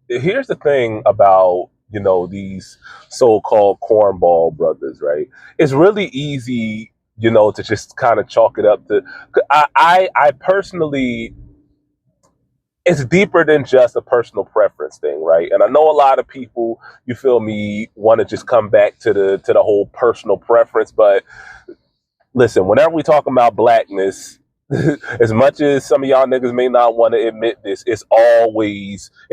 here's the thing about, these so-called cornball brothers, right? It's really easy, to just kind of chalk it up to. I personally, it's deeper than just a personal preference thing, right? And I know a lot of people, want to just come back to the whole personal preference, but listen, whenever we talk about blackness, as much as some of y'all niggas may not want to admit this, it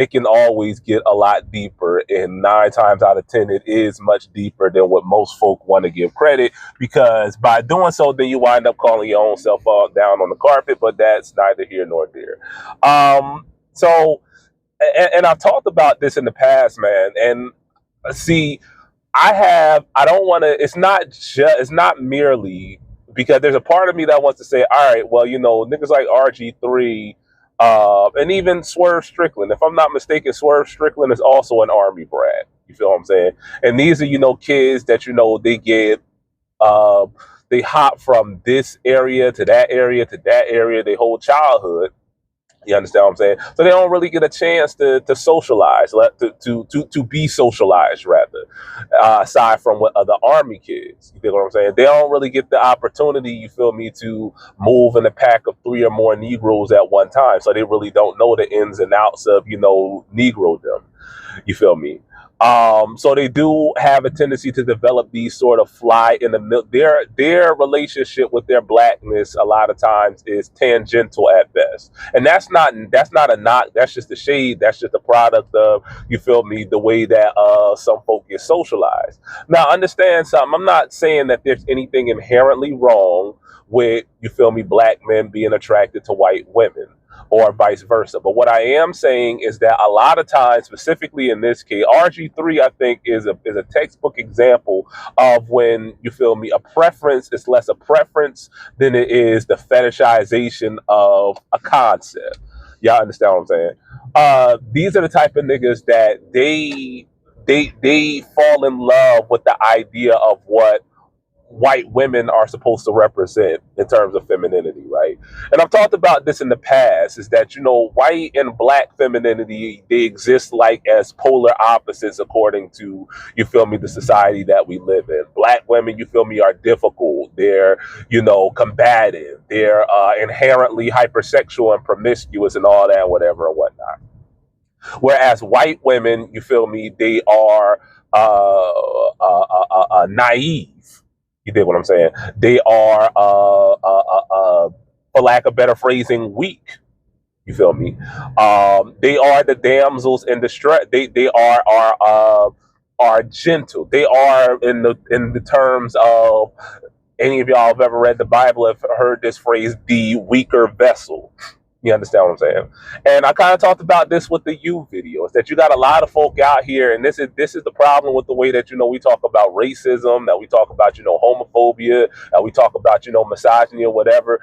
can always get a lot deeper. And 9 times out of 10, it is much deeper than what most folk want to give credit, because by doing so, then you wind up calling your own self down on the carpet, but that's neither here nor there. So, and I've talked about this in the past, man. And see, I don't want to, it's not merely because there's a part of me that wants to say, all right, well, niggas like RG3, and even Swerve Strickland. If I'm not mistaken, Swerve Strickland is also an Army brat. You feel what I'm saying? And these are, kids that, they get, uh, they hop from this area to that area to that area, their whole childhood. You understand what I'm saying? So they don't really get a chance to socialize, to be socialized, rather, aside from what other Army kids. You feel what I'm saying? They don't really get the opportunity, you feel me, to move in a pack of 3 or more Negroes at one time. So they really don't know the ins and outs of, Negrodom. You feel me? So they do have a tendency to develop these sort of fly in the middle. Their relationship with their blackness a lot of times is tangential at best, and that's not a knock. That's just a shade. That's just a product of, you feel me, the way that some folk get socialized. Now, understand something. I'm not saying that there's anything inherently wrong with, you feel me, black men being attracted to white women, or vice versa. But what I am saying is that a lot of times, specifically in this case, RG3, I think, is a textbook example of when, you feel me, a preference is less a preference than it is the fetishization of a concept. Y'all understand what I'm saying? These are the type of niggas that they fall in love with the idea of what white women are supposed to represent in terms of femininity, right? And I've talked about this in the past, is that, white and black femininity, they exist like as polar opposites according to, you feel me, the society that we live in. Black women, you feel me, are difficult. They're, combative. They're inherently hypersexual and promiscuous and all that, whatever and whatnot. Whereas white women, you feel me, they are naive. You dig what I'm saying? They are, for lack of better phrasing, weak. You feel me? They are the damsels in distress. They are gentle. They are, in the terms of, any of y'all have ever read the Bible have heard this phrase, the weaker vessel. You understand what I'm saying? And I kind of talked about this with the you videos, that you got a lot of folk out here, and this is the problem with the way that, we talk about racism, that we talk about, homophobia, that we talk about, misogyny or whatever.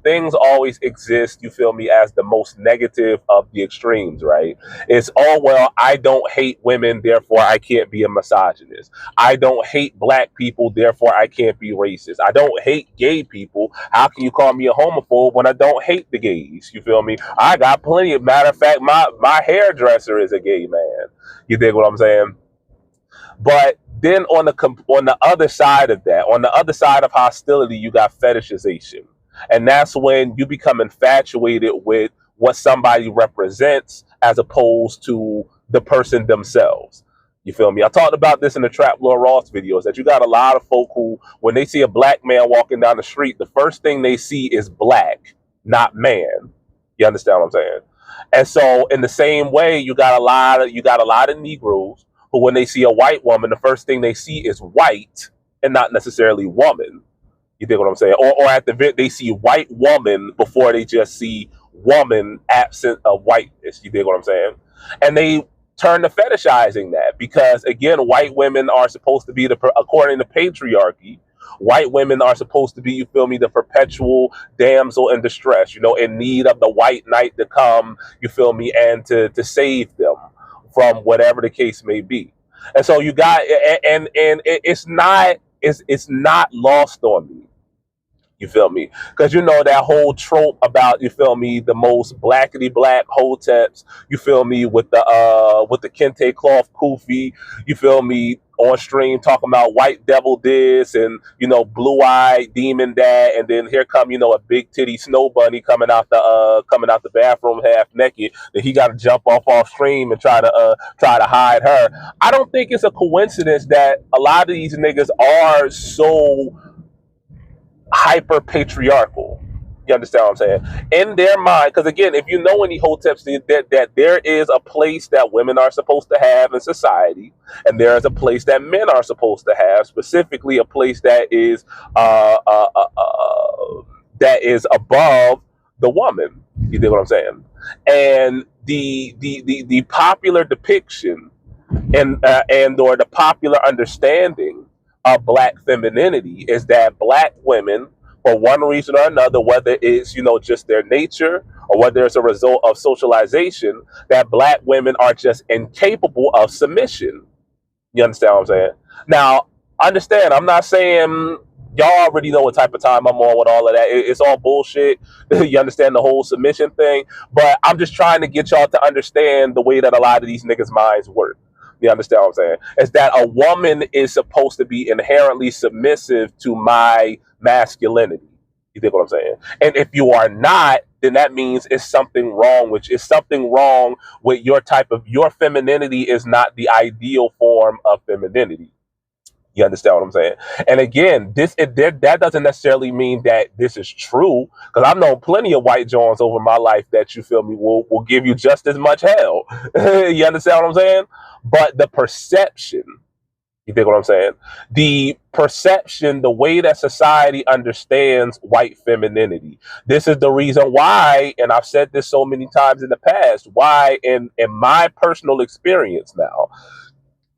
Things always exist, you feel me, as the most negative of the extremes, right? It's, oh, well, I don't hate women, therefore I can't be a misogynist. I don't hate black people, therefore I can't be racist. I don't hate gay people. How can you call me a homophobe when I don't hate the gays? You feel me? I got plenty of, matter of fact, my hairdresser is a gay man. You dig what I'm saying? But then on the other side of that, on the other side of hostility, you got fetishization. And that's when you become infatuated with what somebody represents as opposed to the person themselves. You feel me? I talked about this in the Trap Lord Ross videos, that you got a lot of folk who, when they see a black man walking down the street, the first thing they see is black, not man. You understand what I'm saying? And so, in the same way, you got a lot of Negroes who, when they see a white woman, the first thing they see is white and not necessarily woman. You dig what I'm saying? Or at the they see white woman before they just see woman absent of whiteness. You dig what I'm saying? And they turn to fetishizing that because, again, white women are supposed to be, according to patriarchy, white women are supposed to be, you feel me, the perpetual damsel in distress, in need of the white knight to come, you feel me, and to save them from whatever the case may be. And so it's not lost on me. You feel me? Because you know that whole trope about, you feel me, the most blackety black hoteps. You feel me, with the kente cloth kufi. You feel me, on stream talking about white devil this and, you know, blue eyed demon that, and then here come, you know, a big titty snow bunny coming out the bathroom half naked. That he got to jump off stream and try to hide her. I don't think it's a coincidence that a lot of these niggas are so hyper patriarchal. You understand what I'm saying? In their mind, because again, if you know any hoteps, that there is a place that women are supposed to have in society, and there is a place that men are supposed to have, specifically a place that is above the woman. You dig what I'm saying? And the popular depiction and or the popular understanding of black femininity is that black women, for one reason or another, whether it's, you know, just their nature or whether it's a result of socialization, that black women are just incapable of submission. You understand what I'm saying? Now, understand, I'm not saying y'all already know what type of time I'm on with all of that. It's all bullshit. You understand the whole submission thing, but I'm just trying to get y'all to understand the way that a lot of these niggas' minds work. You understand what I'm saying? Is that a woman is supposed to be inherently submissive to my masculinity. You think what I'm saying? And if you are not, then that means it's something wrong, which is something wrong with your femininity is not the ideal form of femininity. You understand what I'm saying? And again, that doesn't necessarily mean that this is true, because I've known plenty of white Johns over my life that, you feel me, will give you just as much hell. You understand what I'm saying? But the perception, you think what I'm saying? The perception, the way that society understands white femininity. This is the reason why, and I've said this so many times in the past, why in my personal experience now,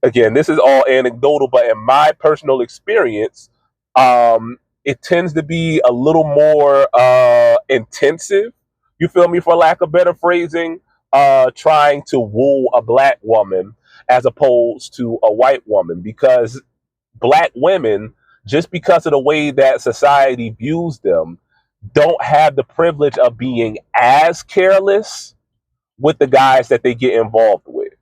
again, this is all anecdotal, but in my personal experience, it tends to be a little more intensive. You feel me? For lack of better phrasing, trying to woo a black woman as opposed to a white woman, because black women, just because of the way that society views them, don't have the privilege of being as careless with the guys that they get involved with.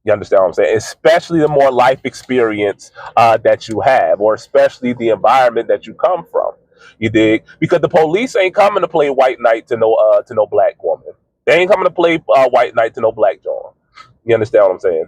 You understand what I'm saying? Especially the more life experience that you have, or especially the environment that you come from. You dig? Because the police ain't coming to play white knight to no black woman. They ain't coming to play white knight to no black John. You understand what I'm saying?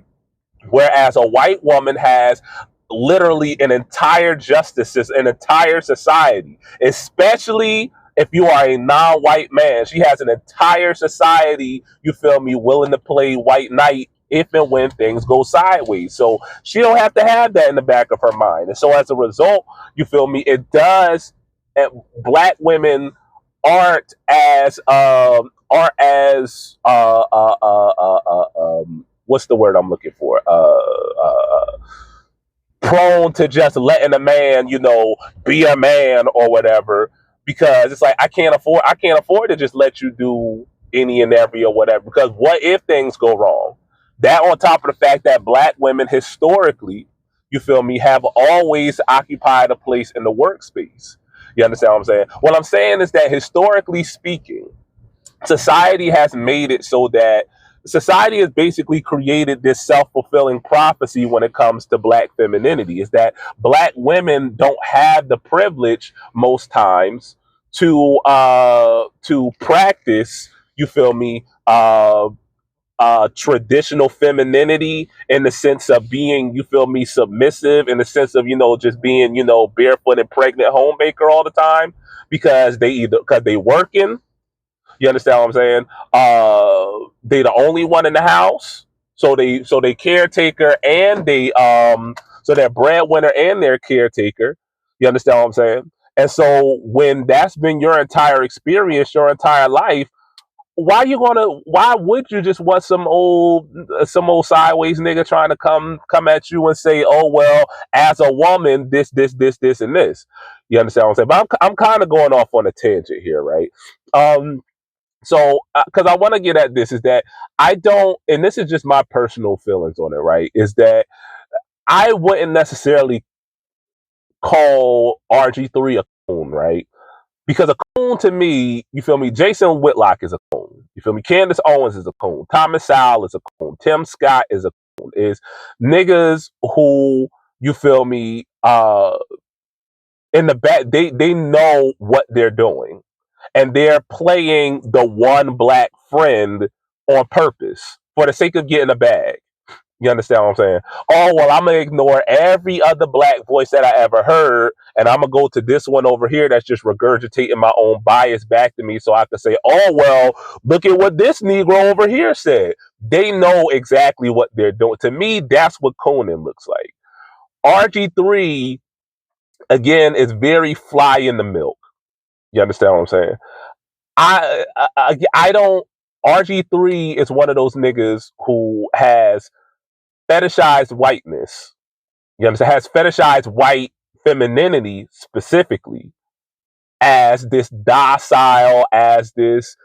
Whereas a white woman has literally an entire an entire society, especially if you are a non-white man. She has an entire society, you feel me, willing to play white knight if and when things go sideways. So she don't have to have that in the back of her mind. And so as a result, you feel me, it does, black women aren't as what's the word I'm looking for? Prone to just letting a man, you know, be a man or whatever, because it's like, I can't afford to just let you do any and every or whatever, because what if things go wrong? That, on top of the fact that black women historically, you feel me, have always occupied a place in the workspace. You understand what I'm saying? What I'm saying is that, historically speaking, society has made it so that society has basically created this self-fulfilling prophecy when it comes to black femininity, is that black women don't have the privilege most times to practice, you feel me, traditional femininity, in the sense of being, you feel me, submissive, in the sense of, you know, just being, you know, barefoot and pregnant homemaker all the time, because they working. You understand what I'm saying? They the only one in the house, so they caretaker, and so they're breadwinner and their caretaker. You understand what I'm saying? And so when that's been your entire experience, your entire life, why would you just want some old sideways nigga trying to come at you and say, oh well, as a woman, this and this. You understand what I'm saying? But I'm kind of going off on a tangent here, right? So, because I want to get at this, is that I don't, and this is just my personal feelings on it, right? Is that I wouldn't necessarily call RG3 a coon, right? Because a coon to me, you feel me, Jason Whitlock is a coon. You feel me? Candace Owens is a coon. Thomas Sowell is a coon. Tim Scott is a coon. Is niggas who, you feel me, in the back, they know what they're doing. And they're playing the one black friend on purpose for the sake of getting a bag. You understand what I'm saying? Oh, well, I'm going to ignore every other black voice that I ever heard, and I'm going to go to this one over here that's just regurgitating my own bias back to me so I can say, oh, well, look at what this Negro over here said. They know exactly what they're doing. To me, that's what Conan looks like. RG3, again, is very fly in the milk. You understand what I'm saying? I don't. RG3 is one of those niggas who has fetishized whiteness. You understand? Has fetishized white femininity specifically as this docile, as this,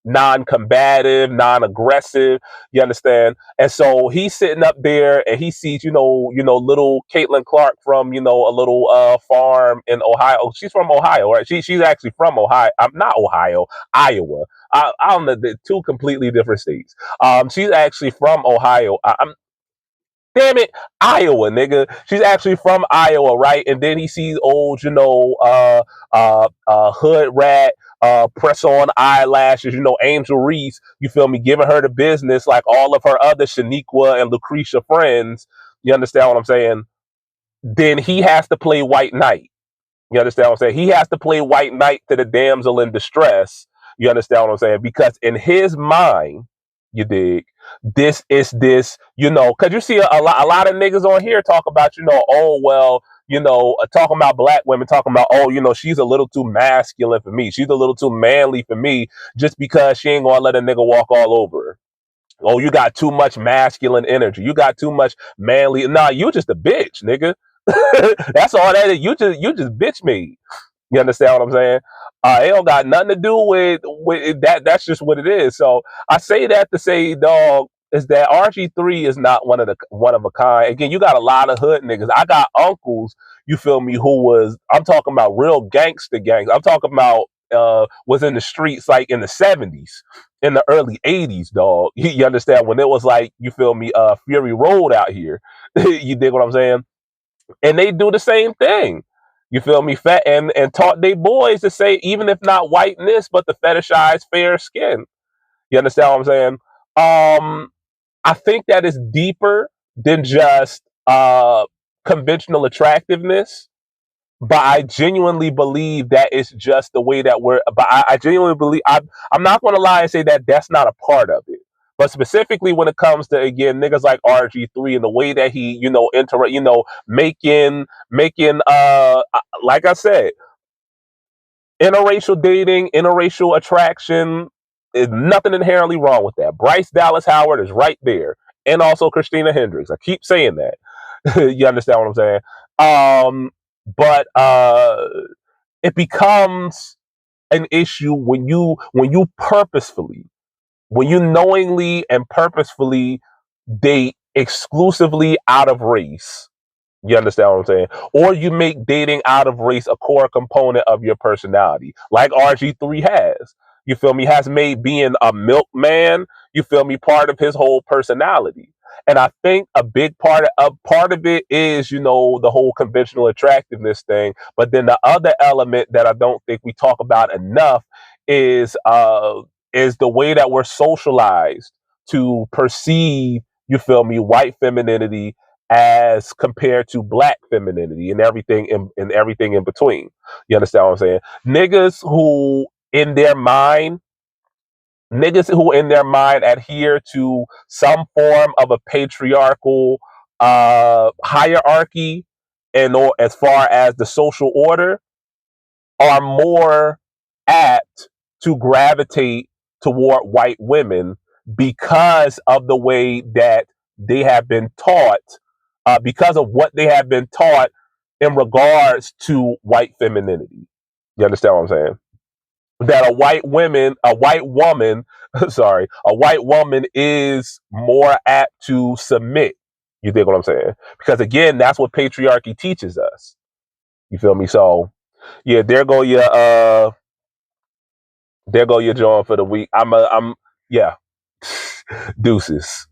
non-combative, non-aggressive. You understand? And so he's sitting up there and he sees, little Caitlin Clark from, a little farm in Ohio. She's from Ohio, right? She's actually from Ohio. I'm not Ohio, Iowa. I don't know, the two completely different states. She's actually from Ohio. Damn it, Iowa, nigga. She's actually from Iowa, right? And then he sees old, hood rat, press on eyelashes, Angel Reese, you feel me, giving her the business like all of her other Shaniqua and Lucretia friends. You understand what I'm saying? Then he has to play white knight. You understand what I'm saying? He has to play white knight to the damsel in distress. You understand what I'm saying? Because in his mind, you dig, this is this, because you see a lot of niggas on here talk about, oh, well, talking about black women, talking about, oh, she's a little too masculine for me. She's a little too manly for me just because she ain't gonna let a nigga walk all over her. Oh, you got too much masculine energy. You got too much manly. Nah, you just a bitch, nigga. That's all that is. You just bitch made. You understand what I'm saying? It don't got nothing to do with that. That's just what it is. So I say that to say, dog, is that RG3 is not one of a kind. Again, you got a lot of hood niggas. I got uncles, you feel me, I'm talking about real gangster gangs. I'm talking about was in the streets like in the 70s, in the early 80s, dog. You understand, when it was like, you feel me, Fury Road out here. You dig what I'm saying? And they do the same thing. You feel me? Fat and taught they boys to say, even if not whiteness, but the fetishized fair skin. You understand what I'm saying? I think that is deeper than just conventional attractiveness. But I genuinely believe that it's just the way that I genuinely believe, I'm not going to lie and say that that's not a part of it. But specifically when it comes to, again, niggas like RG3 and the way that he, making, like I said, interracial dating, interracial attraction, is nothing inherently wrong with that. Bryce Dallas Howard is right there. And also Christina Hendricks. I keep saying that. You understand what I'm saying? But it becomes an issue when you purposefully, when you knowingly and purposefully date exclusively out of race. You understand what I'm saying? Or you make dating out of race a core component of your personality, like RG3 has. You feel me? Has made being a milkman, you feel me, part of his whole personality. And I think a big part of it is, the whole conventional attractiveness thing. But then the other element that I don't think we talk about enough is the way that we're socialized to perceive, you feel me, white femininity as compared to black femininity and everything in between. You understand what I'm saying? Niggas who in their mind adhere to some form of a patriarchal hierarchy, and or as far as the social order, are more apt to gravitate toward white women because of the way that they have been taught, because of what they have been taught in regards to white femininity. You understand what I'm saying? That a white woman, sorry, a white woman is more apt to submit. You dig what I'm saying? Because again, that's what patriarchy teaches us. You feel me? So Yeah, there go your joint for the week. I'm yeah. Deuces.